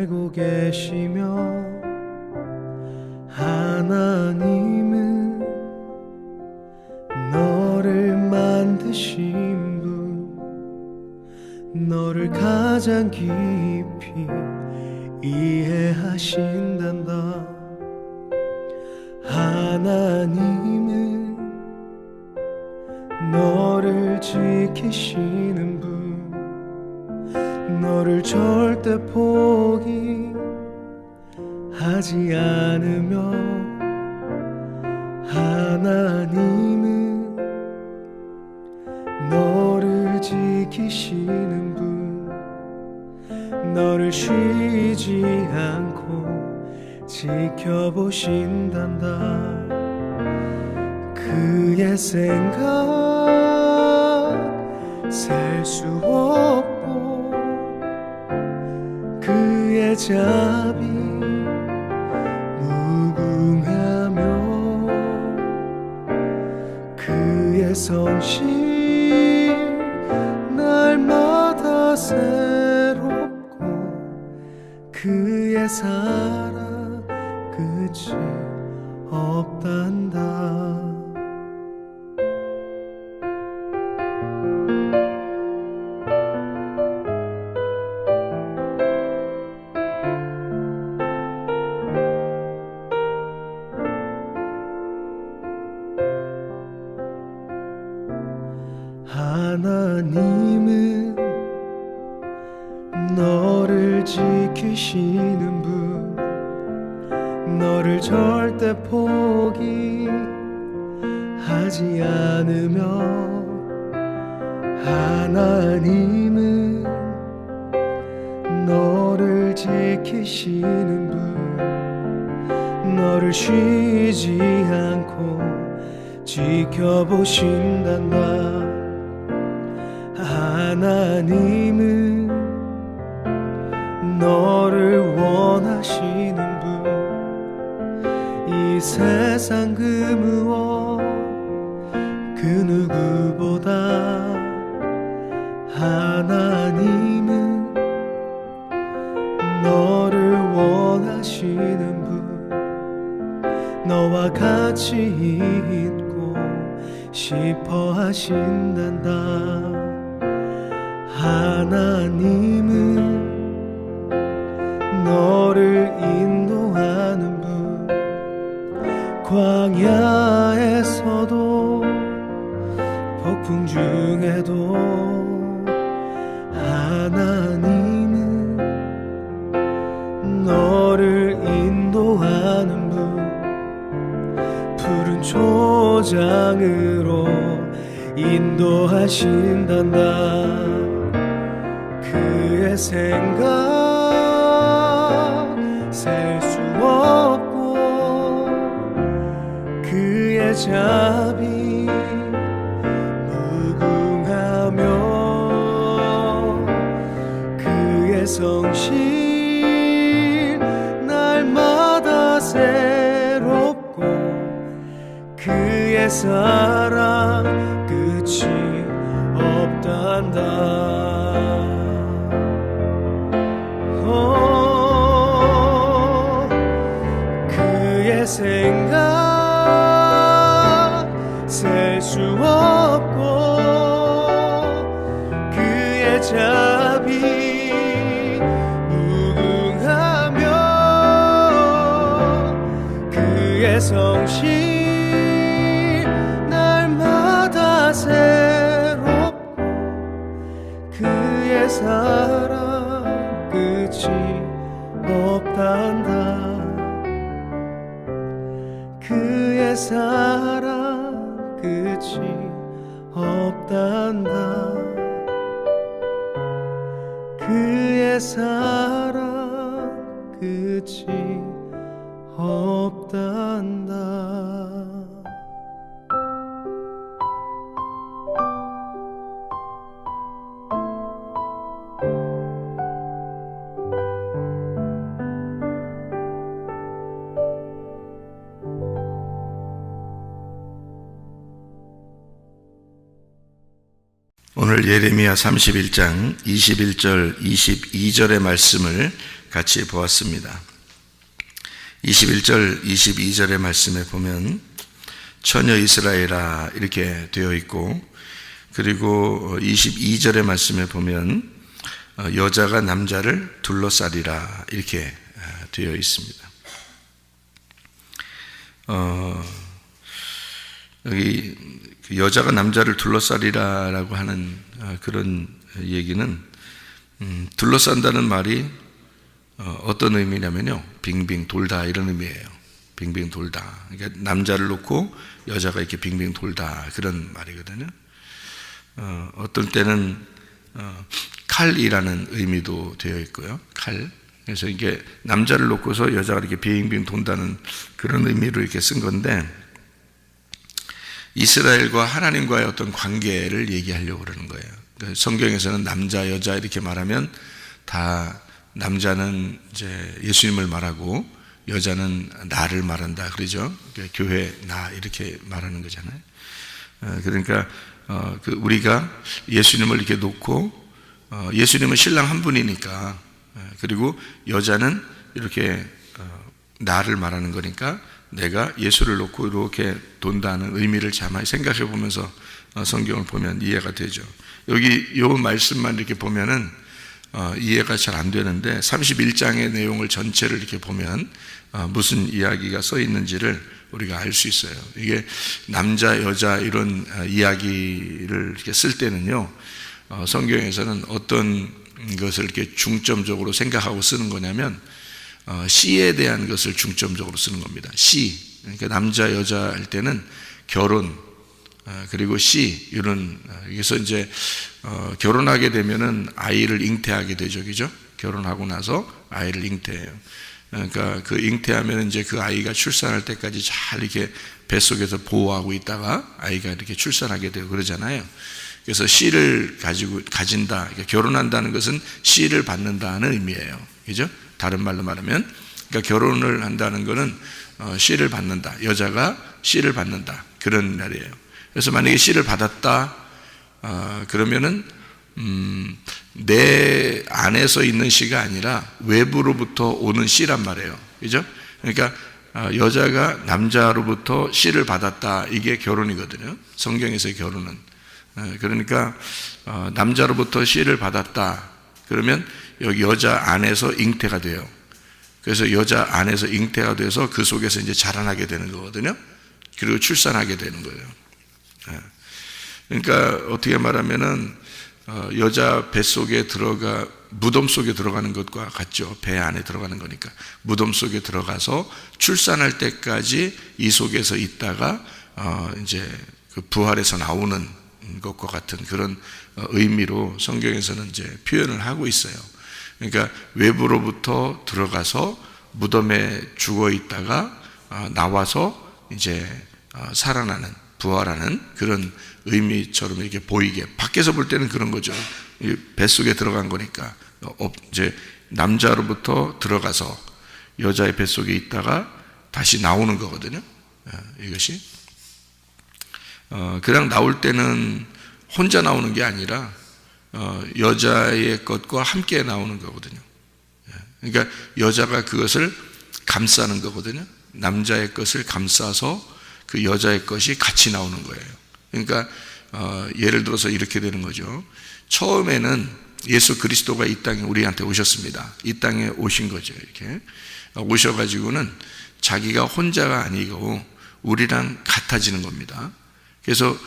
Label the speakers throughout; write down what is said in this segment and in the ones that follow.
Speaker 1: 알고 계시며 하나님은 너를 만드신 분, 너를 가장 깊이 이해하신단다. 하나님은 너를 지키시는 분, 너를 절대 포기하지 않으며 하나님은 너를 지키시는 분, 너를 쉬지 않고 지켜보신단다. 그의 생각 셀 수 없고 그의 자비 무궁하며 그의 성실 날마다 새롭고 그의 사랑 끝이 없단다. 하나님은 너를 지키시는 분, 너를 절대 포기하지 않으며 하나님은 너를 지키시는 분, 너를 쉬지 않고 지켜보신단다. 하나님은 너를 원하시는 분, 이 세상 그 무엇 그 누구보다 하나님은 너를 원하시는 분, 너와 같이 있고 싶어 하신단다. 하나님은 너를 인도하는 분, 광야에서도 폭풍 중에도 하나님은 너를 인도하는 분, 푸른 초장으로 인도하신단다. 그의 생각 셀 수 없고 그의 자비 무궁하며 그의 성실 날마다 새롭고 그의 사랑 끝이 없단다. 그의 생각 셀 수 없고 그의 자비 무궁하며 그의 성실 날마다 새롭고 그의 사랑 끝이 없단다. 그의 사랑 끝이 없단다. 그의 사랑 끝이 없단다.
Speaker 2: 오늘 예레미야 31장 21절 22절의 말씀을 같이 보았습니다. 21절, 22절의 말씀에 보면 처녀 이스라엘아 이렇게 되어 있고, 그리고 22절의 말씀에 보면 여자가 남자를 둘러싸리라 이렇게 되어 있습니다. 여기 여자가 남자를 둘러싸리라라고 하는 그런 얘기는, 둘러싼다는 말이 어떤 의미냐면요, 빙빙 돌다 이런 의미예요. 빙빙 돌다. 그러니까 남자를 놓고 여자가 이렇게 빙빙 돌다 그런 말이거든요. 어떤 때는 칼이라는 의미도 되어 있고요. 칼. 그래서 이게 남자를 놓고서 여자가 이렇게 빙빙 돈다는 그런 의미로 이렇게 쓴 건데, 이스라엘과 하나님과의 어떤 관계를 얘기하려고 그러는 거예요. 성경에서는 남자, 여자 이렇게 말하면 다 남자는 이제 예수님을 말하고 여자는 나를 말한다 그러죠. 교회 나 이렇게 말하는 거잖아요. 그러니까 우리가 예수님을 이렇게 놓고, 예수님은 신랑 한 분이니까, 그리고 여자는 이렇게 나를 말하는 거니까 내가 예수를 놓고 이렇게 돈다는 의미를 자세히 생각해 보면서 성경을 보면 이해가 되죠. 여기 이 말씀만 이렇게 보면은 이해가 잘 안 되는데, 31장의 내용을 전체를 이렇게 보면 무슨 이야기가 써 있는지를 우리가 알 수 있어요. 이게 남자, 여자 이런 이야기를 이렇게 쓸 때는요, 성경에서는 어떤 것을 이렇게 중점적으로 생각하고 쓰는 거냐면, 시에 대한 것을 중점적으로 쓰는 겁니다. 시. 그러니까 남자, 여자 할 때는 결혼, 그리고 시, 이런, 여기서 이제, 결혼하게 되면은 아이를 잉태하게 되죠. 그죠? 결혼하고 나서 아이를 잉태해요. 그러니까 그 잉태하면 이제 그 아이가 출산할 때까지 잘 이렇게 뱃속에서 보호하고 있다가 아이가 이렇게 출산하게 되고 그러잖아요. 그래서 씨를 가진다. 그러니까 결혼한다는 것은 씨를 받는다는 의미예요. 그죠? 다른 말로 말하면, 그러니까 결혼을 한다는 것은 씨를 받는다. 여자가 씨를 받는다. 그런 말이에요. 그래서 만약에 씨를 받았다, 그러면은, 내 안에서 있는 씨가 아니라 외부로부터 오는 씨란 말이에요. 그죠? 그러니까, 여자가 남자로부터 씨를 받았다. 이게 결혼이거든요. 성경에서의 결혼은. 그러니까, 남자로부터 씨를 받았다. 그러면 여기 여자 안에서 잉태가 돼요. 그래서 여자 안에서 잉태가 돼서 그 속에서 이제 자라나게 되는 거거든요. 그리고 출산하게 되는 거예요. 그러니까 어떻게 말하면은 여자 뱃속에 무덤 속에 들어가는 것과 같죠. 배 안에 들어가는 거니까. 무덤 속에 들어가서 출산할 때까지 이 속에서 있다가 이제 그 부활해서 나오는 것과 같은 그런 의미로 성경에서는 이제 표현을 하고 있어요. 그러니까 외부로부터 들어가서 무덤에 죽어 있다가 나와서 이제 살아나는, 부활하는 그런 의미처럼 이렇게 보이게, 밖에서 볼 때는 그런 거죠. 뱃속에 들어간 거니까. 이제 남자로부터 들어가서 여자의 뱃속에 있다가 다시 나오는 거거든요. 이것이 그냥 나올 때는 혼자 나오는 게 아니라 여자의 것과 함께 나오는 거거든요. 그러니까 여자가 그것을 감싸는 거거든요. 남자의 것을 감싸서 그 여자의 것이 같이 나오는 거예요. 그러니까 예를 들어서 이렇게 되는 거죠. 처음에는 예수 그리스도가 이 땅에 우리한테 오셨습니다. 이 땅에 오신 거죠. 이렇게 오셔가지고는 자기가 혼자가 아니고 우리랑 같아지는 겁니다. 그래서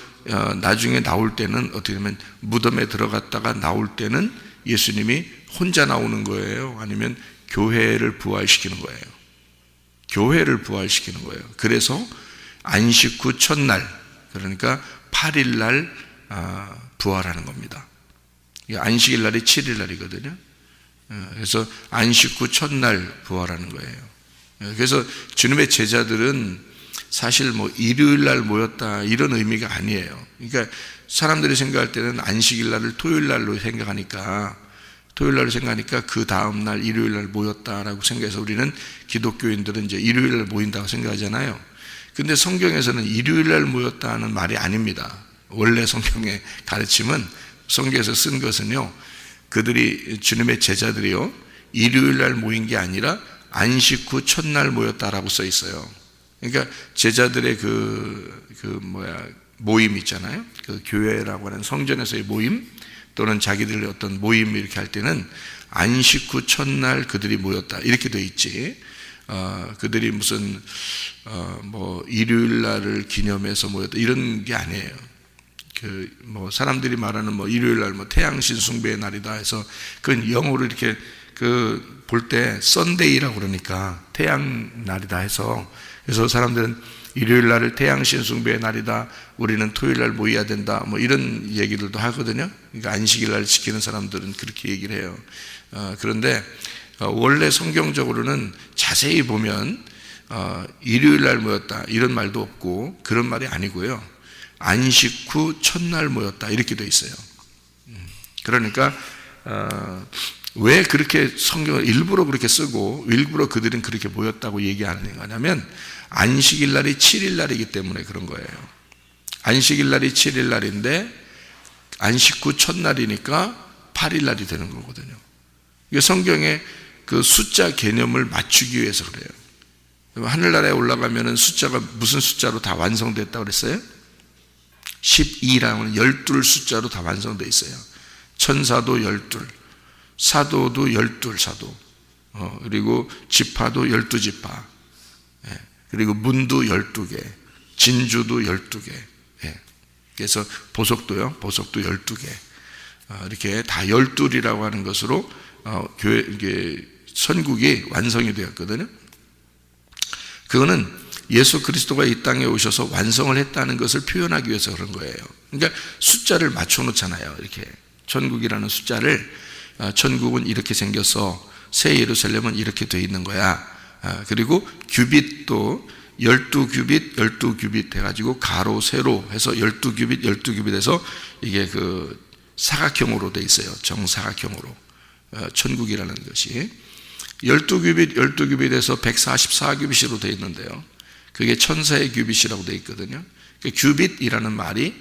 Speaker 2: 나중에 나올 때는 어떻게 되면 무덤에 들어갔다가 나올 때는 예수님이 혼자 나오는 거예요? 아니면 교회를 부활시키는 거예요? 교회를 부활시키는 거예요. 그래서 안식 후 첫날, 그러니까 8일 날 부활하는 겁니다. 안식일 날이 7일 날이거든요. 그래서 안식 후 첫날 부활하는 거예요. 그래서 주님의 제자들은 사실 일요일 날 모였다 이런 의미가 아니에요. 그러니까 사람들이 생각할 때는 안식일 날을 토요일 날로 생각하니까 그 다음 날 일요일 날 모였다라고 생각해서 우리는 기독교인들은 이제 일요일 날 모인다고 생각하잖아요. 근데 성경에서는 일요일 날 모였다는 말이 아닙니다. 원래 성경의 가르침은, 성경에서 쓴 것은요, 그들이, 주님의 제자들이요, 일요일 날 모인 게 아니라 안식 후 첫날 모였다라고 써 있어요. 그러니까 제자들의 모임 있잖아요. 그 교회라고 하는 성전에서의 모임 또는 자기들의 어떤 모임 이렇게 할 때는 안식 후 첫날 그들이 모였다 이렇게 돼 있지. 그들이 무슨 일요일 날을 기념해서 모였다 이런 게 아니에요. 사람들이 말하는 일요일 날 태양신 숭배의 날이다 해서 그건 영어로 이렇게 볼 때 썬데이라고 그러니까 태양 날이다 해서 그래서 사람들은 일요일 날을 태양신 숭배의 날이다. 우리는 토요일 날 모여야 된다. 이런 얘기들도 하거든요. 그러니까 안식일 날 지키는 사람들은 그렇게 얘기를 해요. 그런데 원래 성경적으로는 자세히 보면 일요일 날 모였다 이런 말도 없고 그런 말이 아니고요. 안식 후 첫날 모였다 이렇게 돼 있어요. 그러니까 왜 그렇게 성경을 일부러 그렇게 쓰고 일부러 그들은 그렇게 모였다고 얘기하는 거냐면 안식일 날이 7일 날이기 때문에 그런 거예요. 안식일 날이 7일 날인데 안식 후 첫날이니까 8일 날이 되는 거거든요. 이게 성경의 그 숫자 개념을 맞추기 위해서 그래요. 하늘나라에 올라가면은 숫자가 무슨 숫자로 다 완성됐다고 그랬어요? 12라는 12 숫자로 다 완성되어 있어요. 천사도 12, 사도도 12 사도, 그리고 지파도 12지파, 그리고 문도 12개, 진주도 12개, 그래서 보석도요, 보석도 12개, 이렇게 다 12이라고 하는 것으로 교회, 이게 선국이 완성이 되었거든요. 그거는 예수 그리스도가 이 땅에 오셔서 완성을 했다는 것을 표현하기 위해서 그런 거예요. 그러니까 숫자를 맞춰 놓잖아요. 이렇게 천국이라는 숫자를 천국은 이렇게 생겨서 새 예루살렘은 이렇게 돼 있는 거야. 그리고 규빗도 12규빗 12규빗 해가지고 가로 세로 해서 12규빗 12규빗 해서 이게 그 사각형으로 돼 있어요. 정사각형으로 천국이라는 것이 12규빗 12규빗에서 144규빗으로 돼 있는데요. 그게 천사의 규빗이라고 돼 있거든요. 그 규빗이라는 말이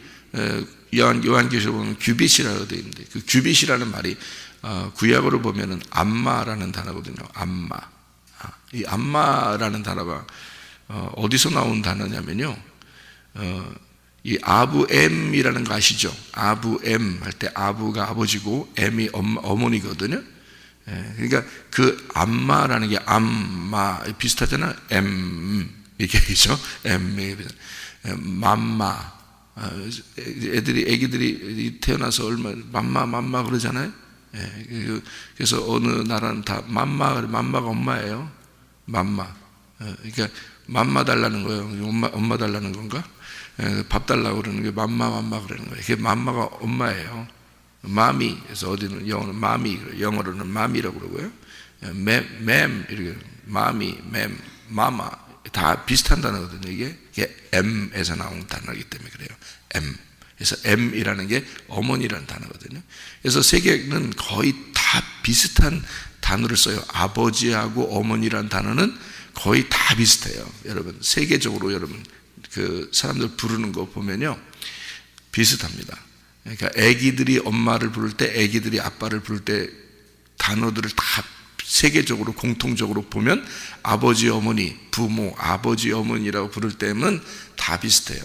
Speaker 2: 요한계시록 보면 규빗이라고 돼 있는데 그 규빗이라는 말이 구약으로 보면은 암마라는 단어거든요. 암마. 이 암마라는 단어가 어디서 나온 단어냐면요. 이 아부엠이라는 거 아시죠? 아부엠 할 때 아부가 아버지고 엠이 어머니거든요. 그러니까 그 암마라는 게 암마 비슷하잖아요. 이게 있죠. 맘마. 애기들이 태어나서 맘마 그러잖아요. 그래서 어느 나라는 다 맘마가 엄마예요. 맘마. 그러니까 맘마 달라는 거예요. 엄마 달라는 건가? 밥 달라고 그러는 게 맘마 그러는 거예요. 그게 맘마가 엄마예요. 마미. 그래서 어디는 영어는 마미, 영어로는 마미라고 그러고요. 맴 이렇게 마미, 맴, 마마 다 비슷한 단어거든요. 이게 M에서 나온 단어이기 때문에 그래요. M. 그래서 M이라는 게 어머니라는 단어거든요. 그래서 세계는 거의 다 비슷한 단어를 써요. 아버지하고 어머니라는 단어는 거의 다 비슷해요. 여러분 세계적으로 여러분 그 사람들 부르는 거 보면요 비슷합니다. 그러니까 아기들이 엄마를 부를 때 아기들이 아빠를 부를 때 단어들을 다 세계적으로 공통적으로 보면 아버지 어머니 부모 아버지 어머니라고 부를 때는 다 비슷해요.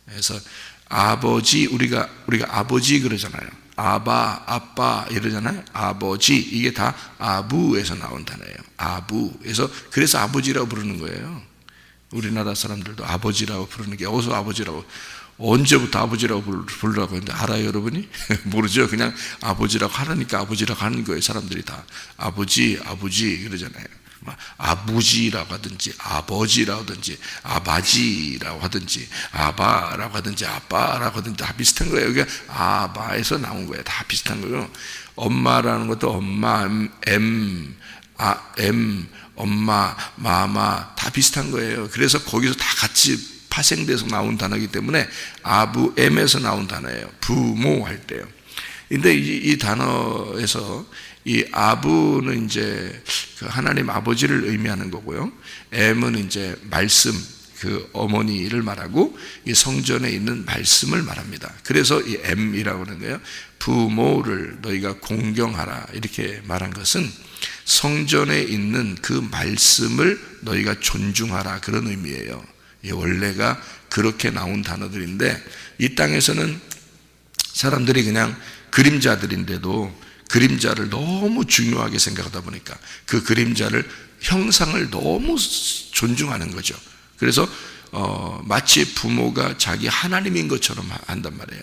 Speaker 2: 그래서 아버지 우리가 아버지 그러잖아요. 아빠 이러잖아요. 아버지 이게 다 아부에서 나온 단어예요. 아부. 그래서 아버지라고 부르는 거예요. 우리나라 사람들도 아버지라고 부르는 게 어디서 아버지라고 언제부터 아버지라고 부르라고 했는데 알아요 여러분이? 모르죠. 그냥 아버지라고 하라니까 아버지라고 하는 거예요. 사람들이 다 아버지 그러잖아요. 아부지라고 하든지 아버지라고 하든지 아바지라고 하든지 아바라고 하든지 아빠라고 하든지 다 비슷한 거예요. 이게 아바에서 나온 거예요. 다 비슷한 거예요. 엄마라는 것도 엄마, 엄마, 마마 다 비슷한 거예요. 그래서 거기서 다 같이 파생돼서 나온 단어이기 때문에 아부엠에서 나온 단어예요. 부모 할 때요. 근데 이 단어에서 이 아부는 이제 그 하나님 아버지를 의미하는 거고요. M은 이제 말씀, 그 어머니를 말하고 이 성전에 있는 말씀을 말합니다. 그래서 이 M이라고 하는 거예요. 부모를 너희가 공경하라 이렇게 말한 것은 성전에 있는 그 말씀을 너희가 존중하라, 그런 의미예요. 원래가 그렇게 나온 단어들인데, 이 땅에서는 사람들이 그냥 그림자들인데도 그림자를 너무 중요하게 생각하다 보니까 그 그림자를, 형상을 너무 존중하는 거죠. 그래서 마치 부모가 자기 하나님인 것처럼 한단 말이에요.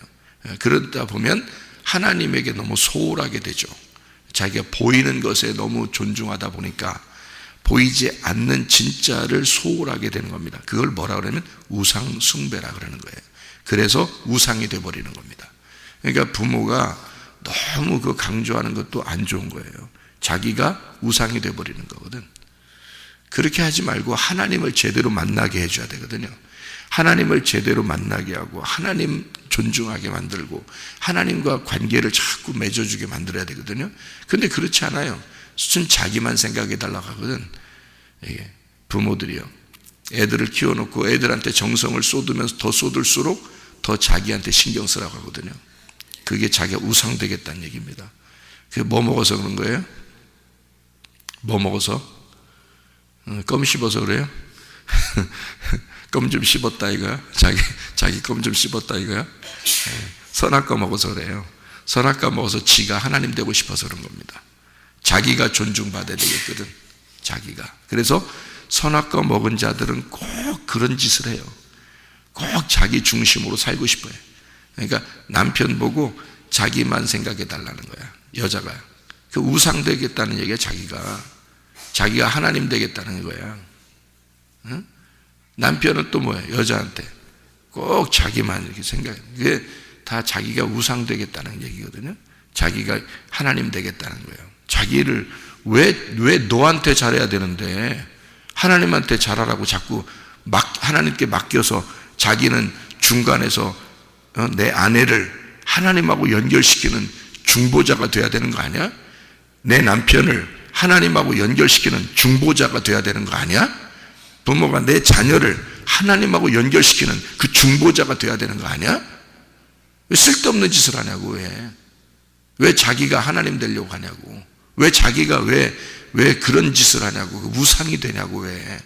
Speaker 2: 그러다 보면 하나님에게 너무 소홀하게 되죠. 자기가 보이는 것에 너무 존중하다 보니까 보이지 않는 진짜를 소홀하게 되는 겁니다. 그걸 뭐라 그러면 우상 숭배라 그러는 거예요. 그래서 우상이 되어버리는 겁니다. 그러니까 부모가 너무 그 강조하는 것도 안 좋은 거예요. 자기가 우상이 되어버리는 거거든. 그렇게 하지 말고 하나님을 제대로 만나게 해줘야 되거든요. 하나님을 제대로 만나게 하고 하나님 존중하게 만들고 하나님과 관계를 자꾸 맺어주게 만들어야 되거든요. 근데 그렇지 않아요. 순 자기만 생각해 달라고 하거든. 이게 부모들이요, 애들을 키워놓고 애들한테 정성을 쏟으면서 더 쏟을수록 더 자기한테 신경 쓰라고 하거든요. 그게 자기가 우상 되겠다는 얘기입니다. 그게 뭐 먹어서 그런 거예요? 뭐 먹어서? 껌 씹어서 그래요? 껌 좀 씹었다 이거야? 자기 껌 좀 씹었다 이거야? 선악과 먹어서 그래요. 선악과 먹어서 지가 하나님 되고 싶어서 그런 겁니다. 자기가 존중받아야 되겠거든, 자기가. 그래서 선악과 먹은 자들은 꼭 그런 짓을 해요. 꼭 자기 중심으로 살고 싶어요. 그러니까 남편 보고 자기만 생각해 달라는 거야, 여자가. 그 우상 되겠다는 얘기야. 자기가 하나님 되겠다는 거야. 응? 남편은 또 뭐야? 여자한테 꼭 자기만 이렇게 생각해. 그게 다 자기가 우상 되겠다는 얘기거든요. 자기가 하나님 되겠다는 거예요. 자기를 왜 너한테 잘해야 되는데 하나님한테 잘하라고 자꾸 하나님께 맡겨서 자기는 중간에서 내 아내를 하나님하고 연결시키는 중보자가 돼야 되는 거 아니야? 내 남편을 하나님하고 연결시키는 중보자가 돼야 되는 거 아니야? 부모가 내 자녀를 하나님하고 연결시키는 그 중보자가 돼야 되는 거 아니야? 왜 쓸데없는 짓을 하냐고. 왜 자기가 하나님 되려고 하냐고. 왜 자기가 왜 그런 짓을 하냐고. 그 우상이 되냐고. 왜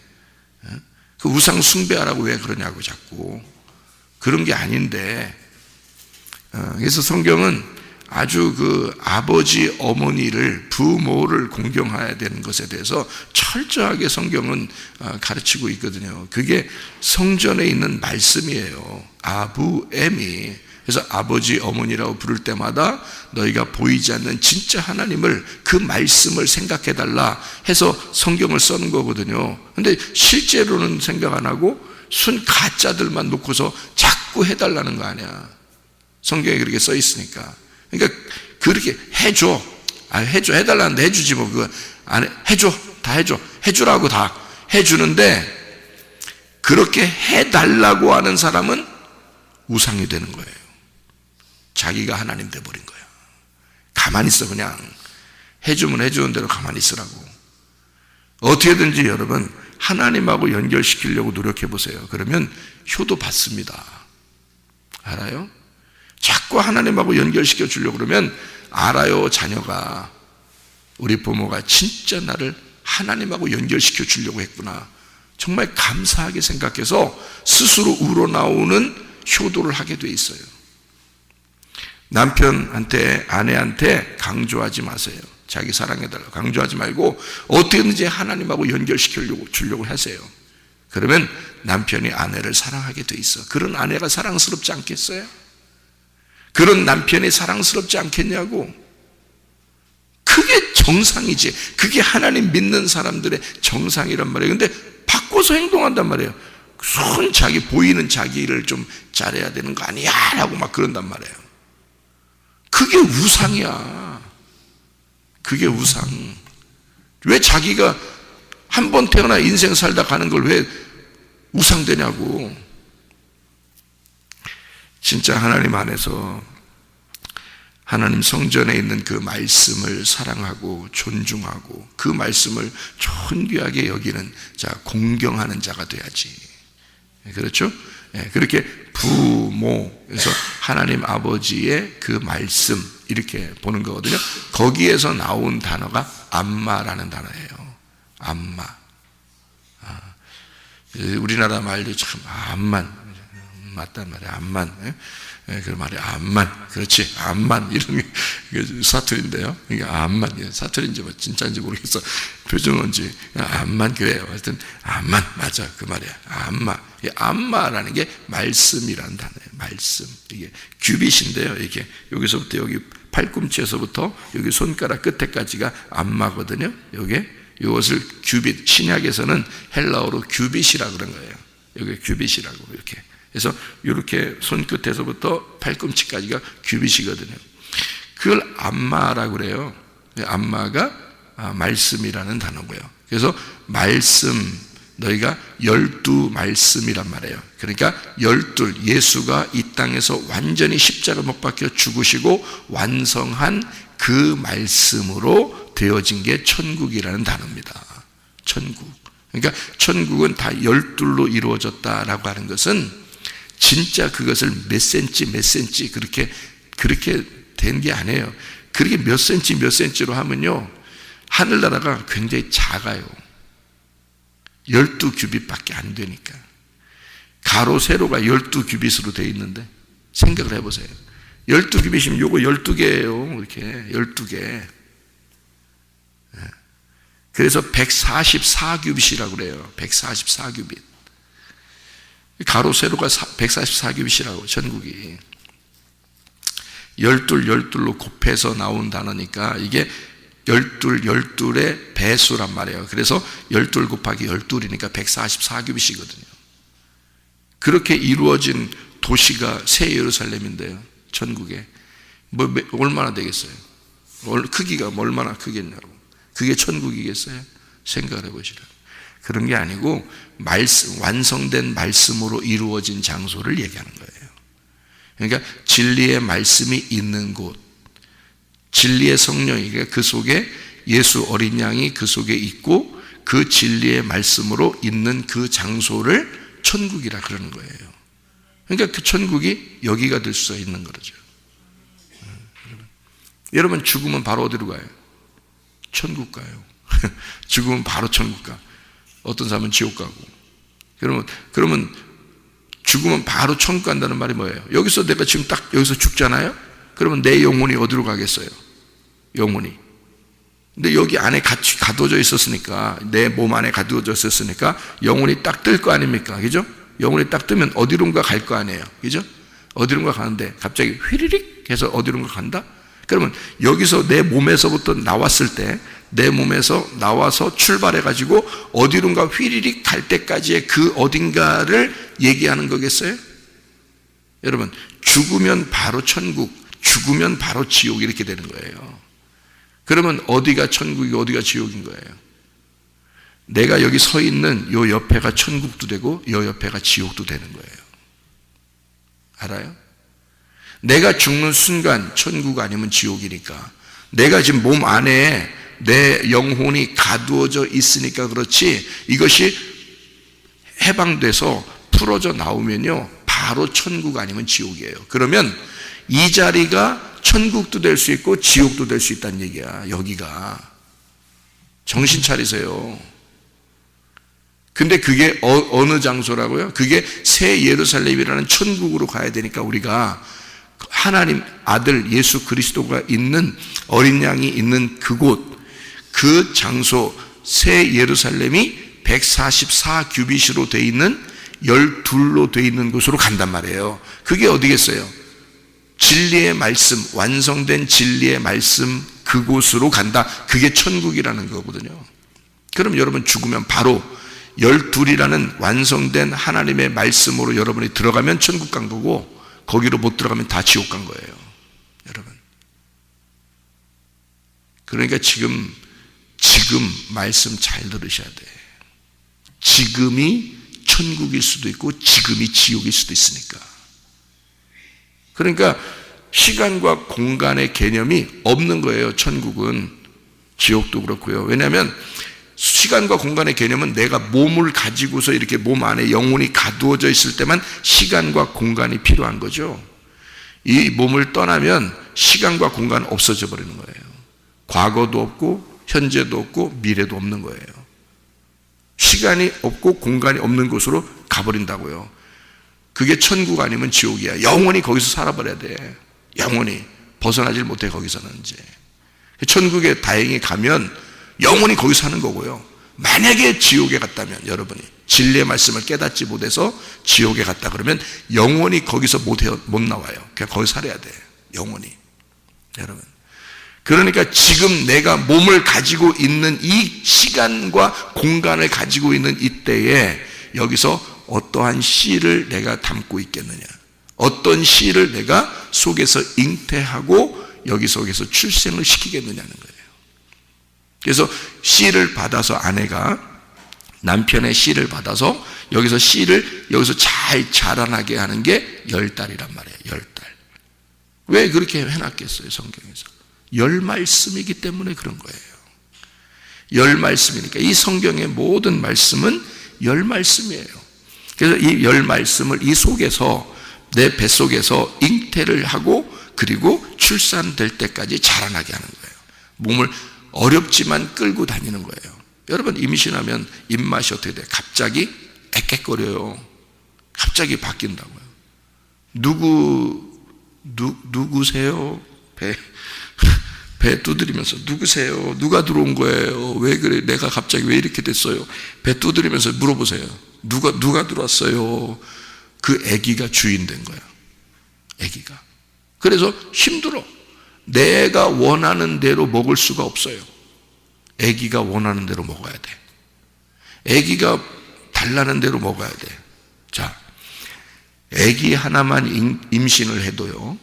Speaker 2: 그 우상 숭배하라고 왜 그러냐고 자꾸. 그런 게 아닌데. 그래서 성경은 아주 그 아버지 어머니를, 부모를 공경해야 되는 것에 대해서 철저하게 성경은 가르치고 있거든요. 그게 성전에 있는 말씀이에요. 아부엠이. 그래서 아버지 어머니라고 부를 때마다 너희가 보이지 않는 진짜 하나님을, 그 말씀을 생각해 달라 해서 성경을 쓰는 거거든요. 근데 실제로는 생각 안 하고 순 가짜들만 놓고서 자꾸 해달라는 거 아니야. 성경에 그렇게 써 있으니까. 그러니까 그렇게 해줘. 해달라는데 해주지 뭐. 그거 안 해줘. 다 해줘. 해주라고 다 해주는데 그렇게 해달라고 하는 사람은 우상이 되는 거예요. 자기가 하나님 돼버린 거야. 가만히 있어. 그냥 해주면 해주는 대로 가만히 있으라고. 어떻게든지 여러분 하나님하고 연결시키려고 노력해 보세요. 그러면 효도 받습니다. 알아요? 자꾸 하나님하고 연결시켜 주려고 그러면 알아요. 자녀가, 우리 부모가 진짜 나를 하나님하고 연결시켜 주려고 했구나, 정말 감사하게 생각해서 스스로 우러나오는 효도를 하게 돼 있어요. 남편한테, 아내한테 강조하지 마세요. 자기 사랑해달라고 강조하지 말고 어떻게든지 하나님하고 연결시켜 주려고 하세요. 그러면 남편이 아내를 사랑하게 돼 있어. 그런 아내가 사랑스럽지 않겠어요? 그런 남편이 사랑스럽지 않겠냐고. 그게 정상이지. 그게 하나님 믿는 사람들의 정상이란 말이에요. 근데 바꿔서 행동한단 말이에요. 손 자기 보이는 자기를 좀 잘해야 되는 거 아니야? 라고 막 그런단 말이에요. 그게 우상이야. 그게 우상. 왜 자기가 한 번 태어나 인생 살다 가는 걸 왜 우상되냐고. 진짜 하나님 안에서 하나님 성전에 있는 그 말씀을 사랑하고 존중하고 그 말씀을 존귀하게 여기는 자, 공경하는 자가 돼야지. 그렇죠? 그렇게 부모에서 하나님 아버지의 그 말씀 이렇게 보는 거거든요. 거기에서 나온 단어가 암마라는 단어예요. 암마. 우리나라 말도 참 암만 맞단 말이야. 암만. 그 말이 암만. 그렇지. 암만. 이런 게 사투리인데요. 이게 암만. 사투리인지 뭐 진짜인지 모르겠어. 표준어인지. 암만 그래요. 하여튼 암만. 맞아. 그 말이야. 암마. 이 암마라는 게 말씀이라는 단어예요. 말씀. 이게 규빗인데요. 이게 여기서부터 여기 팔꿈치에서부터 여기 손가락 끝에까지가 암마거든요. 요게 이것을 규빗. 신약에서는 헬라어로 규빗이라고 그런 거예요. 여기 규빗이라고 이렇게. 그래서 이렇게 손끝에서부터 팔꿈치까지가 규빗이거든요. 그걸 암마라고 그래요. 암마가 말씀이라는 단어고요. 그래서 말씀, 너희가 12말씀이란 말이에요. 그러니까 12, 예수가 이 땅에서 완전히 십자가 못 박혀 죽으시고 완성한 그 말씀으로 되어진 게 천국이라는 단어입니다. 천국. 그러니까 천국은 다 12로 이루어졌다라고 하는 것은 진짜 그것을 몇 센치 그렇게 된 게 아니에요. 그렇게 몇 센치로 하면요, 하늘나라가 굉장히 작아요. 12규빗밖에 안 되니까. 가로 세로가 12규빗으로 되어 있는데 생각을 해보세요. 12규빗이면 요거 12개예요. 이렇게 12개. 그래서 144규빗이라고 그래요. 144규빗. 가로 세로가 144규빗이라고 전국이. 12로 곱해서 나온 단어니까 이게 12의 배수란 말이에요. 그래서 12 곱하기 12이니까 144규빗이거든요. 그렇게 이루어진 도시가 새 예루살렘인데요. 전국에. 얼마나 되겠어요? 크기가 얼마나 크겠냐고. 그게 천국이겠어요? 생각을 해보시라고. 그런 게 아니고 말씀, 완성된 말씀으로 이루어진 장소를 얘기하는 거예요. 그러니까 진리의 말씀이 있는 곳, 진리의 성령이 그 속에 예수 어린 양이 그 속에 있고 그 진리의 말씀으로 있는 그 장소를 천국이라 그러는 거예요. 그러니까 그 천국이 여기가 될 수 있는 거죠. 여러분 죽으면 바로 어디로 가요? 천국 가요. 죽으면 바로 천국 가. 어떤 사람은 지옥 가고. 그러면 죽으면 바로 천국 간다는 말이 뭐예요? 여기서 내가 지금 딱 여기서 죽잖아요? 그러면 내 영혼이 어디로 가겠어요? 영혼이. 근데 여기 안에 같이 가둬져 있었으니까, 내 몸 안에 가두어져 있었으니까 영혼이 딱 뜰 거 아닙니까? 그죠? 영혼이 딱 뜨면 어디론가 갈 거 아니에요. 그죠? 어디론가 가는데 갑자기 휘리릭 해서 어디론가 간다? 그러면 여기서 내 몸에서부터 나왔을 때, 내 몸에서 나와서 출발해가지고 어디론가 휘리릭 갈 때까지의 그 어딘가를 얘기하는 거겠어요? 여러분, 죽으면 바로 천국, 죽으면 바로 지옥 이렇게 되는 거예요. 그러면 어디가 천국이고 어디가 지옥인 거예요? 내가 여기 서 있는 요 옆에가 천국도 되고 요 옆에가 지옥도 되는 거예요. 알아요? 내가 죽는 순간 천국 아니면 지옥이니까, 내가 지금 몸 안에 내 영혼이 가두어져 있으니까 그렇지, 이것이 해방돼서 풀어져 나오면요 바로 천국 아니면 지옥이에요. 그러면 이 자리가 천국도 될 수 있고 지옥도 될 수 있다는 얘기야. 여기가. 정신 차리세요. 근데 그게 어느 장소라고요? 그게 새 예루살렘이라는 천국으로 가야 되니까 우리가 하나님 아들 예수 그리스도가 있는, 어린 양이 있는 그곳, 그 장소, 새 예루살렘이 144규빗으로 되어 있는 12로 되어 있는 곳으로 간단 말이에요. 그게 어디겠어요? 진리의 말씀, 완성된 진리의 말씀 그곳으로 간다. 그게 천국이라는 거거든요. 그럼 여러분 죽으면 바로 12이라는 완성된 하나님의 말씀으로 여러분이 들어가면 천국 간 거고, 거기로 못 들어가면 다 지옥 간 거예요. 여러분. 그러니까 지금 말씀 잘 들으셔야 돼. 지금이 천국일 수도 있고 지금이 지옥일 수도 있으니까. 그러니까 시간과 공간의 개념이 없는 거예요. 천국은. 지옥도 그렇고요. 왜냐하면 시간과 공간의 개념은 내가 몸을 가지고서 이렇게 몸 안에 영혼이 가두어져 있을 때만 시간과 공간이 필요한 거죠. 이 몸을 떠나면 시간과 공간은 없어져 버리는 거예요. 과거도 없고 현재도 없고 미래도 없는 거예요. 시간이 없고 공간이 없는 곳으로 가버린다고요. 그게 천국 아니면 지옥이야. 영원히 거기서 살아버려야 돼. 영원히 벗어나질 못해. 거기서는 이제 천국에 다행히 가면 영원히 거기서 사는 거고요. 만약에 지옥에 갔다면, 여러분이 진리의 말씀을 깨닫지 못해서 지옥에 갔다 그러면 영원히 거기서 못 나와요. 그냥 거기서 살아야 돼. 영원히. 여러분, 그러니까 지금 내가 몸을 가지고 있는 이 시간과 공간을 가지고 있는 이때에 여기서 어떠한 씨를 내가 담고 있겠느냐, 어떤 씨를 내가 속에서 잉태하고 여기 속에서 출생을 시키겠느냐는 거예요. 그래서 씨를 받아서, 아내가 남편의 씨를 받아서 여기서 씨를 여기서 잘 자라나게 하는 게 10달이란 말이에요. 10달. 왜 그렇게 해놨겠어요? 성경에서 10말씀이기 때문에 그런 거예요. 10말씀이니까 이 성경의 모든 말씀은 10말씀이에요. 그래서 이 10말씀을 이 속에서, 내 뱃속에서 잉태를 하고 그리고 출산될 때까지 자라나게 하는 거예요. 몸을 어렵지만 끌고 다니는 거예요. 여러분, 임신하면 입맛이 어떻게 돼요? 갑자기 애꿎거려요. 갑자기 바뀐다고요. 누구세요? 배 두드리면서 누구세요? 누가 들어온 거예요? 왜 그래? 내가 갑자기 왜 이렇게 됐어요? 배 두드리면서 물어보세요. 누가 들어왔어요? 그 아기가 주인 된 거야. 아기가. 그래서 힘들어. 내가 원하는 대로 먹을 수가 없어요. 아기가 원하는 대로 먹어야 돼. 아기가 달라는 대로 먹어야 돼. 자, 아기 하나만 임신을 해도요,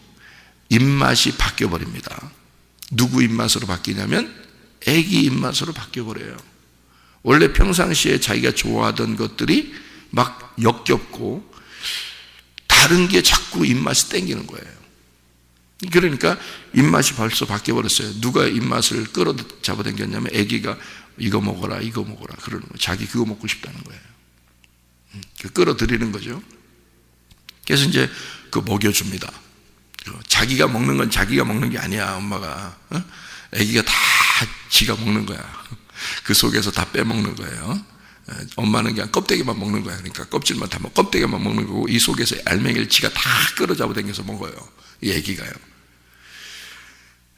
Speaker 2: 입맛이 바뀌어 버립니다. 누구 입맛으로 바뀌냐면 아기 입맛으로 바뀌어 버려요. 원래 평상시에 자기가 좋아하던 것들이 막 역겹고 다른 게 자꾸 입맛이 땡기는 거예요. 그러니까 입맛이 벌써 바뀌어 버렸어요. 누가 입맛을 끌어잡아 당겼냐면 아기가 이거 먹어라 그러는 거예요. 자기 그거 먹고 싶다는 거예요. 끌어들이는 거죠. 그래서 이제 그 먹여줍니다. 자기가 먹는 건 자기가 먹는 게 아니야. 엄마가, 아기가 다 지가 먹는 거야. 그 속에서 다 빼먹는 거예요. 엄마는 그냥 껍데기만 먹는 거야. 그러니까 껍질만 다 먹고 껍데기만 먹는 거고, 이 속에서 알맹이를 지가 다 끌어잡아 당겨서 먹어요. 이 아기가요.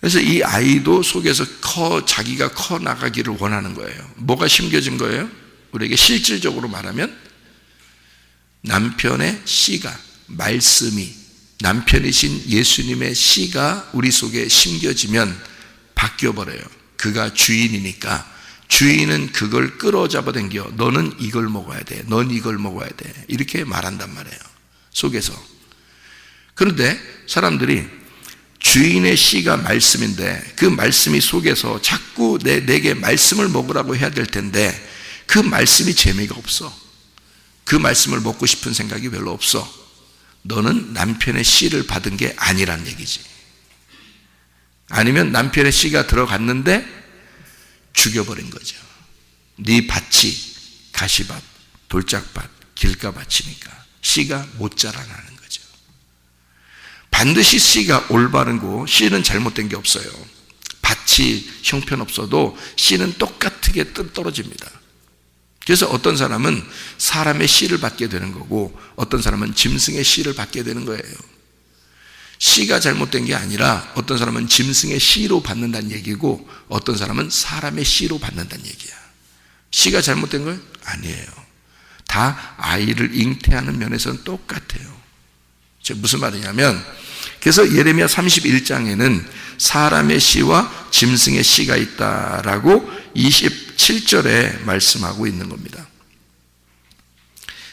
Speaker 2: 그래서 이 아이도 속에서 자기가 커 나가기를 원하는 거예요. 뭐가 심겨진 거예요? 우리에게 실질적으로 말하면 남편의 씨가, 말씀이, 남편이신 예수님의 씨가 우리 속에 심겨지면 바뀌어버려요. 그가 주인이니까 주인은 그걸 끌어잡아 당겨. 너는 이걸 먹어야 돼. 넌 이걸 먹어야 돼. 이렇게 말한단 말이에요. 속에서. 그런데 사람들이 주인의 씨가 말씀인데 그 말씀이 속에서 자꾸 내게 말씀을 먹으라고 해야 될 텐데 그 말씀이 재미가 없어. 그 말씀을 먹고 싶은 생각이 별로 없어. 너는 남편의 씨를 받은 게 아니란 얘기지. 아니면 남편의 씨가 들어갔는데 죽여버린 거죠. 네 밭이 가시밭, 돌짝밭, 길가밭이니까 씨가 못 자라나는 거죠. 반드시 씨가 올바르고 씨는 잘못된 게 없어요. 밭이 형편없어도 씨는 똑같게 떨어집니다. 그래서 어떤 사람은 사람의 씨를 받게 되는 거고 어떤 사람은 짐승의 씨를 받게 되는 거예요. 씨가 잘못된 게 아니라 어떤 사람은 짐승의 씨로 받는다는 얘기고 어떤 사람은 사람의 씨로 받는다는 얘기야. 씨가 잘못된 건 아니에요. 다 아이를 잉태하는 면에서는 똑같아요. 무슨 말이냐면 그래서 예레미야 31장에는 사람의 씨와 짐승의 씨가 있다라고 27절에 말씀하고 있는 겁니다.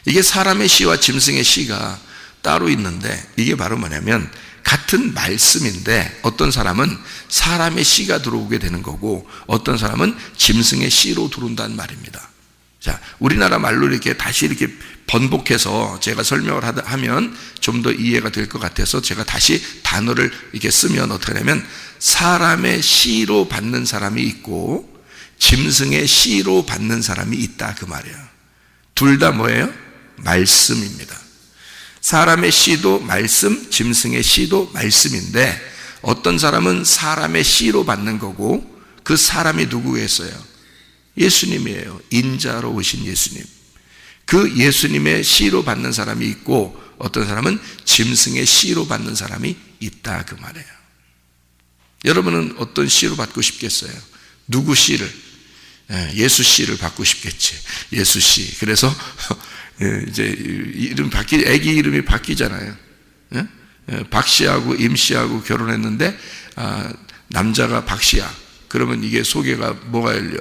Speaker 2: 이게 사람의 씨와 짐승의 씨가 따로 있는데 이게 바로 뭐냐면 같은 말씀인데 어떤 사람은 사람의 씨가 들어오게 되는 거고 어떤 사람은 짐승의 씨로 들어온다는 말입니다. 자, 우리나라 말로 이렇게 다시 이렇게 번복해서 제가 설명을 하면 좀 더 이해가 될 것 같아서 제가 다시 단어를 이렇게 쓰면 어떻게 되냐면 사람의 씨로 받는 사람이 있고 짐승의 씨로 받는 사람이 있다 그 말이에요. 둘 다 뭐예요? 말씀입니다. 사람의 씨도 말씀, 짐승의 씨도 말씀인데 어떤 사람은 사람의 씨로 받는 거고 그 사람이 누구겠어요? 예수님이에요. 인자로 오신 예수님. 그 예수님의 씨로 받는 사람이 있고 어떤 사람은 짐승의 씨로 받는 사람이 있다 그 말이에요. 여러분은 어떤 씨로 받고 싶겠어요? 누구 씨를? 예수 씨를 받고 싶겠지. 예수 씨. 그래서 이제 이름 애기 이름이 바뀌잖아요. 박 씨하고 임 씨하고 결혼했는데 남자가 박 씨야. 그러면 이게 소개가 뭐가 열려?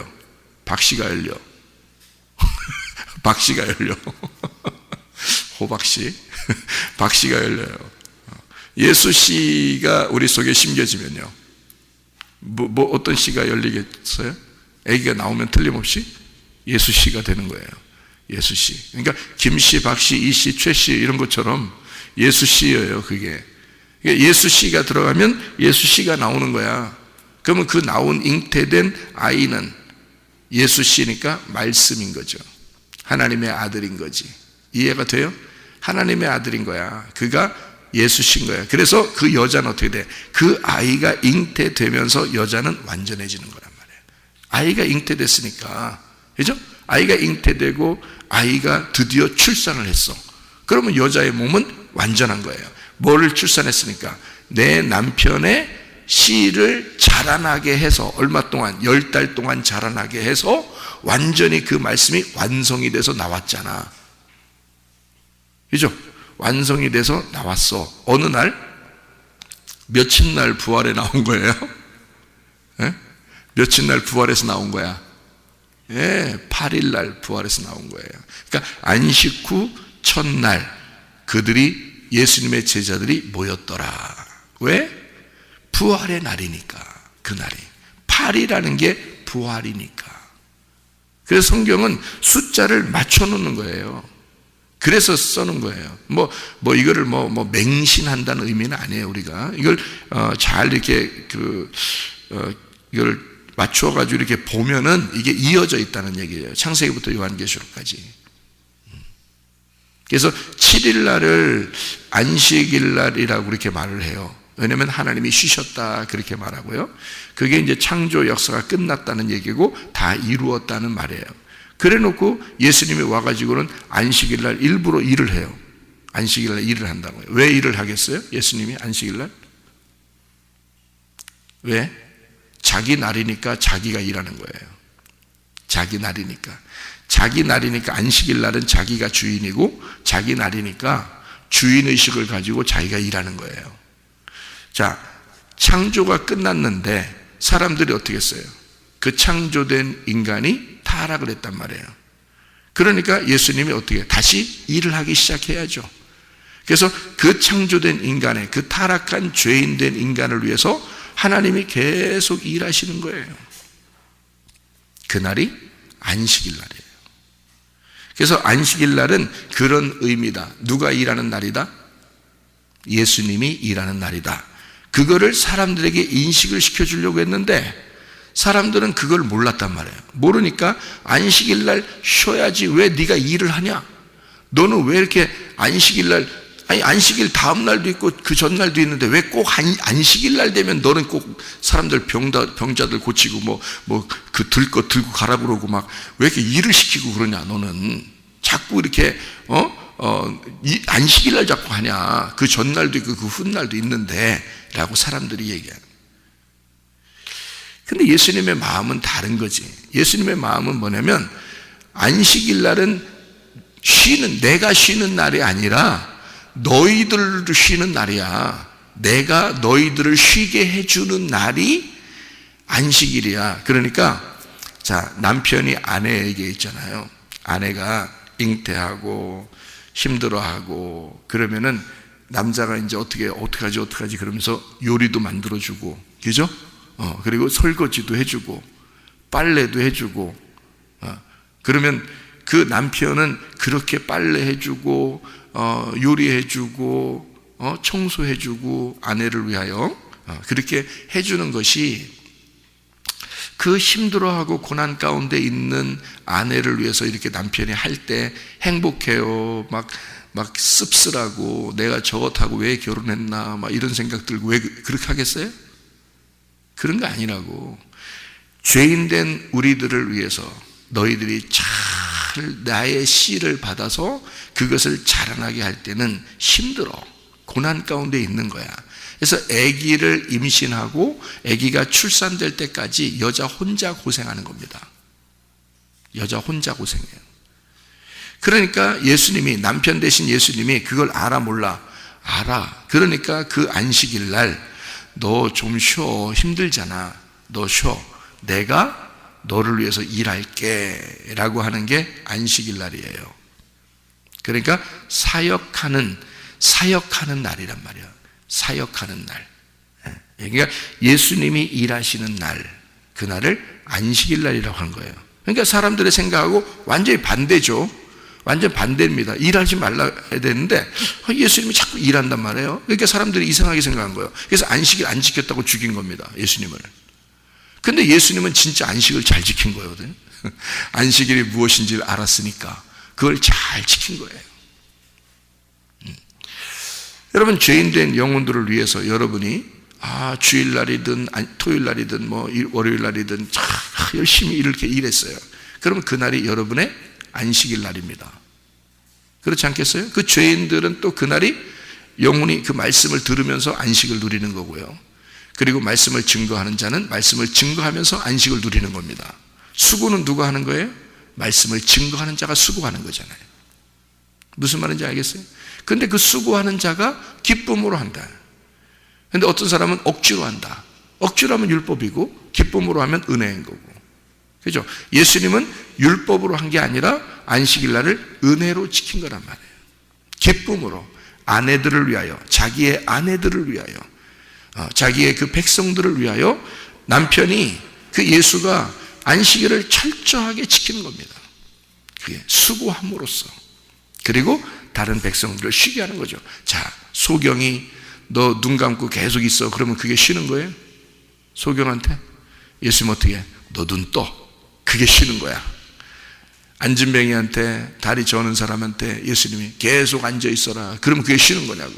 Speaker 2: 박 씨가 열려. 박 씨가 열려. 호박 씨. 박 씨가 열려요. 예수 씨가 우리 속에 심겨지면요. 어떤 씨가 열리겠어요? 아기가 나오면 틀림없이 예수 씨가 되는 거예요. 예수 씨. 그러니까 김 씨, 박 씨, 이 씨, 최 씨 이런 것처럼 예수 씨예요, 그게. 예수 씨가 들어가면 예수 씨가 나오는 거야. 그러면 그 나온 잉태된 아이는 예수 씨니까 말씀인 거죠. 하나님의 아들인 거지. 이해가 돼요? 하나님의 아들인 거야. 그가 예수 씨인 거야. 그래서 그 여자는 어떻게 돼? 그 아이가 잉태되면서 여자는 완전해지는 거란 말이에요. 아이가 잉태됐으니까. 그죠? 아이가 잉태되고 아이가 드디어 출산을 했어. 그러면 여자의 몸은 완전한 거예요. 뭐를 출산했으니까? 내 남편의 씨를 자라나게 해서 얼마 동안 10달 동안 자라나게 해서 완전히 그 말씀이 완성이 돼서 나왔잖아. 그죠? 완성이 돼서 나왔어. 어느 날? 며칠 날 부활에 나온 거예요? 며칠 날 부활해서 나온 거야? 8일 날 부활해서 나온 거예요. 그러니까 안식 후 첫날 그들이 예수님의 제자들이 모였더라. 왜? 부활의 날이니까. 그날이 8이라는 게 부활이니까. 그래서 성경은 숫자를 맞춰놓는 거예요. 그래서 써놓은 거예요. 이거를 맹신한다는 의미는 아니에요. 우리가 이걸 잘 이렇게 이걸 맞춰가지고 이렇게 보면은 이게 이어져 있다는 얘기예요. 창세기부터 요한계시록까지. 그래서 7일 날을 안식일 날이라고 그렇게 말을 해요. 왜냐하면 하나님이 쉬셨다 그렇게 말하고요. 그게 이제 창조 역사가 끝났다는 얘기고 다 이루었다는 말이에요. 그래 놓고 예수님이 와가지고는 안식일 날 일부러 일을 해요. 안식일 날 일을 한다고요. 왜 일을 하겠어요? 예수님이 안식일 날? 왜? 자기 날이니까 자기가 일하는 거예요. 자기 날이니까. 자기 날이니까 안식일 날은 자기가 주인이고 자기 날이니까 주인의식을 가지고 자기가 일하는 거예요. 자, 창조가 끝났는데 사람들이 어떻게 했어요? 그 창조된 인간이 타락을 했단 말이에요. 그러니까 예수님이 어떻게 다시 일을 하기 시작해야죠. 그래서 그 창조된 인간의 그 타락한 죄인된 인간을 위해서 하나님이 계속 일하시는 거예요. 그날이 안식일 날이에요. 그래서 안식일 날은 그런 의미다. 누가 일하는 날이다? 예수님이 일하는 날이다. 그거를 사람들에게 인식을 시켜주려고 했는데 사람들은 그걸 몰랐단 말이에요. 모르니까 안식일 날 쉬어야지 왜 네가 일을 하냐? 너는 왜 이렇게 안식일 날, 아니 안식일 다음 날도 있고 그 전날도 있는데 왜 꼭 안식일 날 되면 너는 꼭 사람들 병자들 고치고 그 들 거 들고 가라 그러고 막 왜 이렇게 일을 시키고 그러냐? 너는 자꾸 이렇게 이 안식일 날 자꾸 하냐? 그 전날도 있고 그 훗날도 있는데 라고 사람들이 얘기해요. 근데 예수님의 마음은 다른 거지. 예수님의 마음은 뭐냐면 안식일 날은 내가 쉬는 날이 아니라 너희들도 쉬는 날이야. 내가 너희들을 쉬게 해주는 날이 안식일이야. 그러니까 자, 남편이 아내에게 있잖아요. 아내가 잉태하고 힘들어하고 그러면은 남자가 이제 어떡하지 그러면서 요리도 만들어주고, 그죠? 그리고 설거지도 해주고 빨래도 해주고, 그러면 그 남편은 그렇게 빨래해주고 요리해주고 청소해주고 아내를 위하여 그렇게 해주는 것이 그 힘들어하고 고난 가운데 있는 아내를 위해서 이렇게 남편이 할 때 행복해요. 막 씁쓸하고 내가 저것하고 왜 결혼했나 막 이런 생각 들고 왜 그렇게 하겠어요? 그런 거 아니라고. 죄인된 우리들을 위해서 너희들이 잘 나의 씨를 받아서 그것을 자라나게 할 때는 힘들어. 고난 가운데 있는 거야. 그래서 아기를 임신하고 아기가 출산될 때까지 여자 혼자 고생하는 겁니다. 여자 혼자 고생해요. 그러니까 예수님이, 남편 대신 예수님이 그걸 알아 몰라? 알아. 그러니까 그 안식일 날 너 좀 쉬어. 힘들잖아. 너 쉬어. 내가 너를 위해서 일할게 라고 하는 게 안식일 날이에요. 그러니까 사역하는 날이란 말이야. 사역하는 날. 그러니까 예수님이 일하시는 날, 그날을 안식일 날이라고 하는 거예요. 그러니까 사람들의 생각하고 완전히 반대죠. 완전 반대입니다. 일하지 말라 해야 되는데 예수님이 자꾸 일한단 말이에요. 그러니까 사람들이 이상하게 생각한 거예요. 그래서 안식일 안 지켰다고 죽인 겁니다. 예수님을. 근데 예수님은 진짜 안식을 잘 지킨 거거든요. 안식일이 무엇인지를 알았으니까 그걸 잘 지킨 거예요. 여러분, 죄인된 영혼들을 위해서 여러분이 주일날이든 토요일날이든 월요일날이든 열심히 이렇게 일했어요. 그러면 그날이 여러분의 안식일 날입니다. 그렇지 않겠어요? 그 죄인들은 또 그날이 영혼이 그 말씀을 들으면서 안식을 누리는 거고요. 그리고 말씀을 증거하는 자는 말씀을 증거하면서 안식을 누리는 겁니다. 수고는 누가 하는 거예요? 말씀을 증거하는 자가 수고하는 거잖아요. 무슨 말인지 알겠어요? 근데 그 수고하는 자가 기쁨으로 한다. 근데 어떤 사람은 억지로 한다. 억지로 하면 율법이고 기쁨으로 하면 은혜인 거고. 그죠? 예수님은 율법으로 한 게 아니라 안식일 날을 은혜로 지킨 거란 말이에요. 기쁨으로 아내들을 위하여, 자기의 아내들을 위하여, 자기의 그 백성들을 위하여 남편이 그 예수가 안식일을 철저하게 지키는 겁니다. 그게 수고함으로써. 그리고 다른 백성들을 쉬게 하는 거죠. 자, 소경이 너 눈 감고 계속 있어. 그러면 그게 쉬는 거예요? 소경한테? 예수님 어떻게 해? 너 눈 떠. 그게 쉬는 거야. 안진뱅이한테, 다리 저는 사람한테 예수님이 계속 앉아 있어라. 그러면 그게 쉬는 거냐고.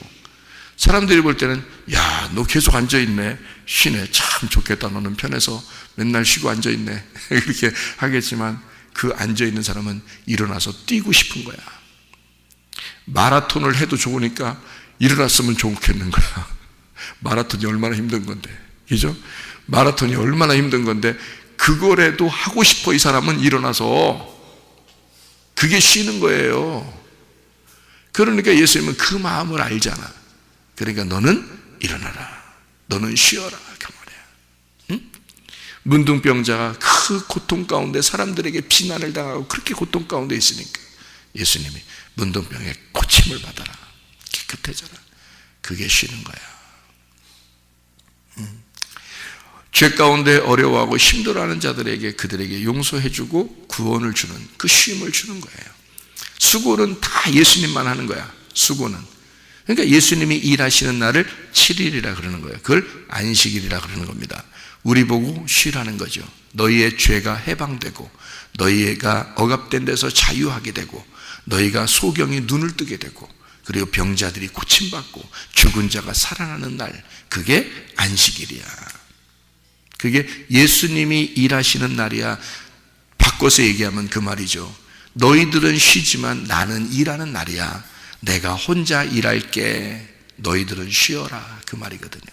Speaker 2: 사람들이 볼 때는 야, 너 계속 앉아 있네. 쉬네. 참 좋겠다. 너는 편해서 맨날 쉬고 앉아 있네. 이렇게 하겠지만 그 앉아 있는 사람은 일어나서 뛰고 싶은 거야. 마라톤을 해도 좋으니까 일어났으면 좋겠는 거야. 마라톤이 얼마나 힘든 건데. 그죠? 마라톤이 얼마나 힘든 건데 그거라도 하고 싶어. 이 사람은 일어나서. 그게 쉬는 거예요. 그러니까 예수님은 그 마음을 알잖아. 그러니까 너는 일어나라. 너는 쉬어라. 그 말이야. 응? 문둥병자가 그 고통 가운데 사람들에게 비난을 당하고 그렇게 고통 가운데 있으니까 예수님이 문둥병에 고침을 받아라. 깨끗해져라. 그게 쉬는 거야. 죄 가운데 어려워하고 힘들어하는 자들에게 그들에게 용서해주고 구원을 주는 그 쉼을 주는 거예요. 수고는 다 예수님만 하는 거야. 수고는. 그러니까 예수님이 일하시는 날을 7일이라 그러는 거예요. 그걸 안식일이라 그러는 겁니다. 우리 보고 쉬라는 거죠. 너희의 죄가 해방되고 너희가 억압된 데서 자유하게 되고 너희가 소경이 눈을 뜨게 되고 그리고 병자들이 고침받고 죽은 자가 살아나는 날, 그게 안식일이야. 그게 예수님이 일하시는 날이야. 바꿔서 얘기하면 그 말이죠. 너희들은 쉬지만 나는 일하는 날이야. 내가 혼자 일할게. 너희들은 쉬어라. 그 말이거든요.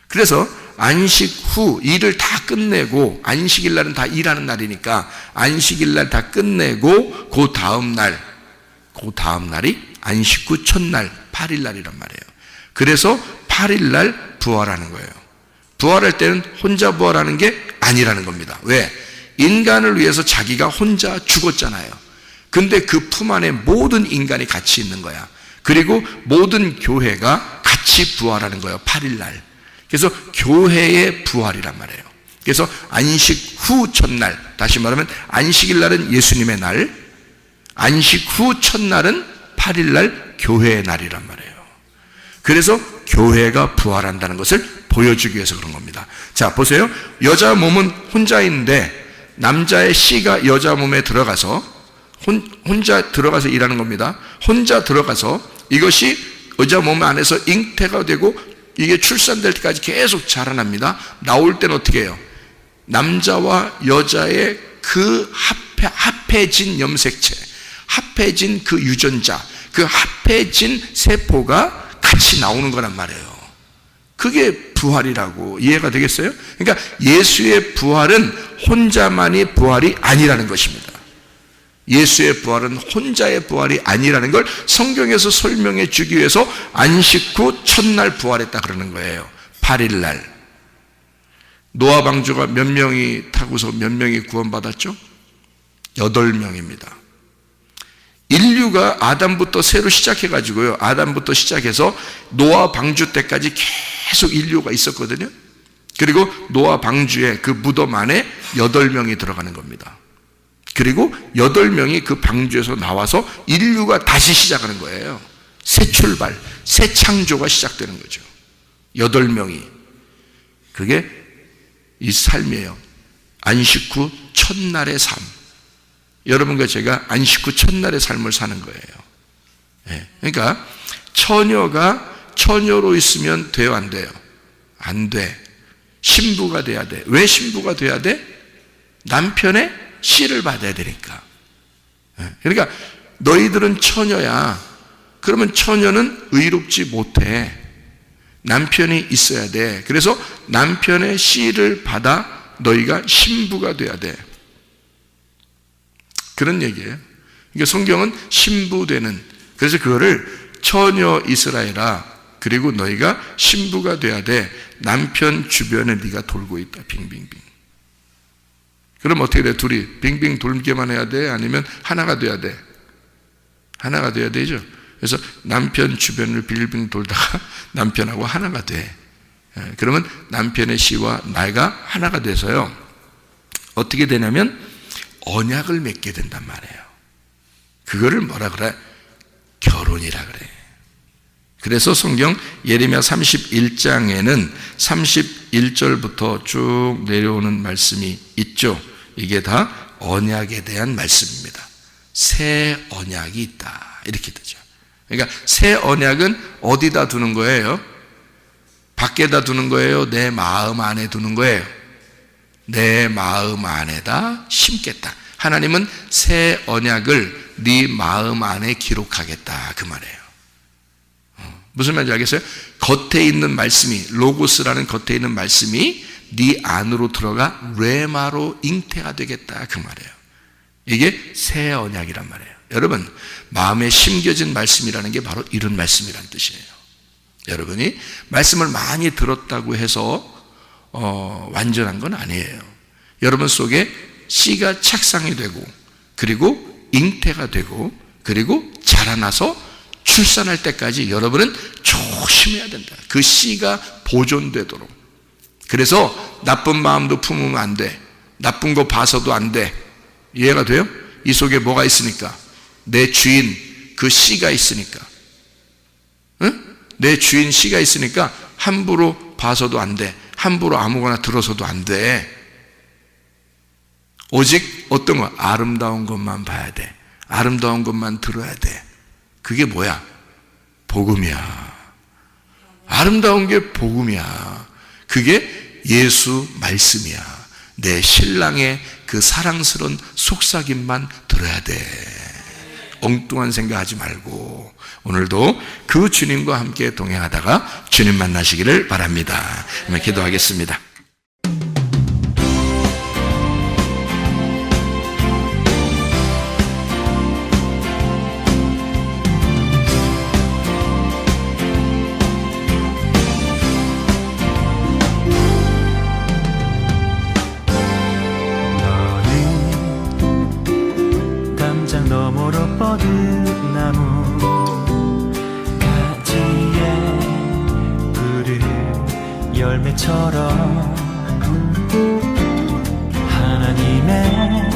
Speaker 2: 그래서 안식 후 일을 다 끝내고, 안식일 날은 다 일하는 날이니까 안식일 날 다 끝내고 그 다음 날이 안식 후 첫날 8일 날이란 말이에요. 그래서 8일 날 부활하는 거예요. 부활할 때는 혼자 부활하는 게 아니라는 겁니다. 왜? 인간을 위해서 자기가 혼자 죽었잖아요. 근데 그 품 안에 모든 인간이 같이 있는 거야. 그리고 모든 교회가 같이 부활하는 거예요. 8일 날. 그래서 교회의 부활이란 말이에요. 그래서 안식 후 첫날, 다시 말하면 안식일 날은 예수님의 날, 안식 후 첫날은 8일 날 교회의 날이란 말이에요. 그래서 교회가 부활한다는 것을 보여주기 위해서 그런 겁니다. 자, 보세요. 여자 몸은 혼자인데 남자의 씨가 여자 몸에 들어가서 혼자 들어가서 일하는 겁니다. 혼자 들어가서 이것이 여자 몸 안에서 잉태가 되고 이게 출산될 때까지 계속 자라납니다. 나올 때는 어떻게 해요? 남자와 여자의 그 합해진 염색체, 합해진 그 유전자, 그 합해진 세포가 같이 나오는 거란 말이에요. 그게 부활이라고 이해가 되겠어요? 그러니까 예수의 부활은 혼자만이 부활이 아니라는 것입니다. 예수의 부활은 혼자의 부활이 아니라는 걸 성경에서 설명해 주기 위해서 안식 후 첫날 부활했다 그러는 거예요. 8일날. 노아 방주가 몇 명이 타고서 몇 명이 구원받았죠? 8명입니다. 인류가 아담부터 새로 시작해가지고요. 아담부터 시작해서 노아 방주 때까지 계속 인류가 있었거든요. 그리고 노아 방주의 그 무덤 안에 8명이 들어가는 겁니다. 그리고 8명이 그 방주에서 나와서 인류가 다시 시작하는 거예요. 새 출발, 새 창조가 시작되는 거죠. 8명이. 그게 이 삶이에요. 안식 후 첫날의 삶. 여러분과 제가 안식 후 첫날의 삶을 사는 거예요. 네. 그러니까 처녀가 처녀로 있으면 돼요, 안 돼요? 안 돼. 신부가 돼야 돼. 왜 신부가 돼야 돼? 남편의 씨를 받아야 되니까. 네. 그러니까 너희들은 처녀야. 그러면 처녀는 의롭지 못해. 남편이 있어야 돼. 그래서 남편의 씨를 받아 너희가 신부가 돼야 돼. 그런 얘기예요. 그러니까 성경은 신부되는, 그래서 그거를 처녀 이스라엘아, 그리고 너희가 신부가 돼야 돼. 남편 주변에 네가 돌고 있다. 빙빙빙. 그럼 어떻게 돼? 둘이 빙빙 돌기만 해야 돼? 아니면 하나가 돼야 돼? 하나가 돼야 되죠. 그래서 남편 주변을 빙빙 돌다가 남편하고 하나가 돼. 그러면 남편의 씨와 나이가 하나가 돼서요, 어떻게 되냐면 언약을 맺게 된단 말이에요. 그거를 뭐라 그래? 결혼이라 그래. 그래서 성경 예레미야 31장에는 31절부터 쭉 내려오는 말씀이 있죠. 이게 다 언약에 대한 말씀입니다. 새 언약이 있다, 이렇게 되죠. 그러니까 새 언약은 어디다 두는 거예요? 밖에다 두는 거예요? 내 마음 안에 두는 거예요? 내 마음 안에다 심겠다. 하나님은 새 언약을 네 마음 안에 기록하겠다, 그 말이에요. 무슨 말인지 알겠어요? 겉에 있는 말씀이, 로고스라는 겉에 있는 말씀이 네 안으로 들어가 레마로 잉태가 되겠다, 그 말이에요. 이게 새 언약이란 말이에요. 여러분, 마음에 심겨진 말씀이라는 게 바로 이런 말씀이란 뜻이에요. 여러분이 말씀을 많이 들었다고 해서 완전한 건 아니에요. 여러분 속에 씨가 착상이 되고, 그리고 잉태가 되고, 그리고 자라나서 출산할 때까지 여러분은 조심해야 된다. 그 씨가 보존되도록. 그래서 나쁜 마음도 품으면 안 돼. 나쁜 거 봐서도 안 돼. 이해가 돼요? 이 속에 뭐가 있으니까? 내 주인 그 씨가 있으니까. 응? 내 주인 씨가 있으니까 함부로 봐서도 안 돼. 함부로 아무거나 들어서도 안 돼. 오직 어떤 거? 아름다운 것만 봐야 돼. 아름다운 것만 들어야 돼. 그게 뭐야? 복음이야. 아름다운 게 복음이야. 그게 예수 말씀이야. 내 신랑의 그 사랑스러운 속삭임만 들어야 돼. 엉뚱한 생각하지 말고 오늘도 그 주님과 함께 동행하다가 주님 만나시기를 바랍니다. 기도하겠습니다.
Speaker 3: 열매처럼 하나님의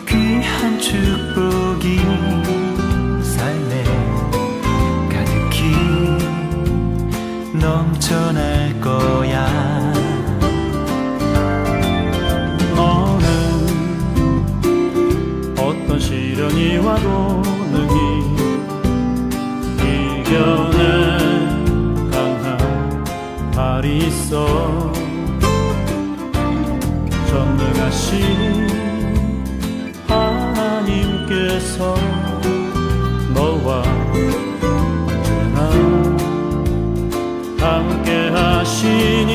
Speaker 3: 귀한 축복이 삶에 가득히 넘쳐날 것 어떤 시련이 와도 능히 이겨낸 강한 발이 있어. 전능하신 하나님께서 너와 언제나 함께 하시니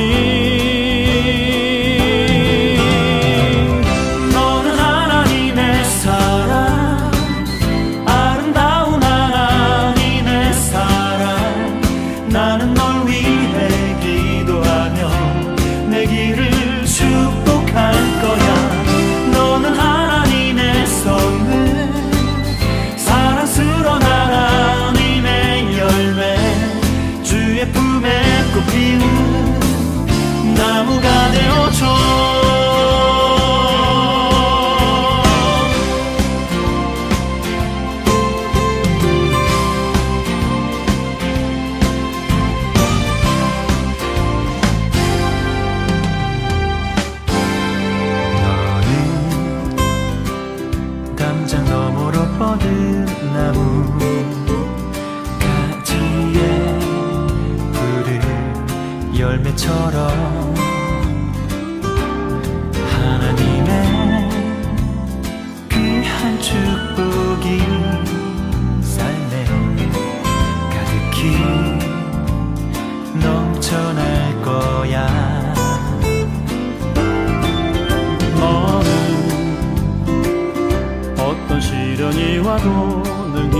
Speaker 3: 너는 하나님의 사랑, 아름다운 하나님의 사랑. 나는 널 위해 기도하며 내 길을 축복할 거야. 너는 하나님의 선물, 사랑스러운 하나님의 열매, 주의 품에 꽃피운 나무가 되어줘. 담장 너머로 뻗은 나무 가지에 푸른 열매처럼 하나님의 귀한 축복이 삶에 가득히 넘쳐날 거야. 너는 어떤 시련이 와도 능히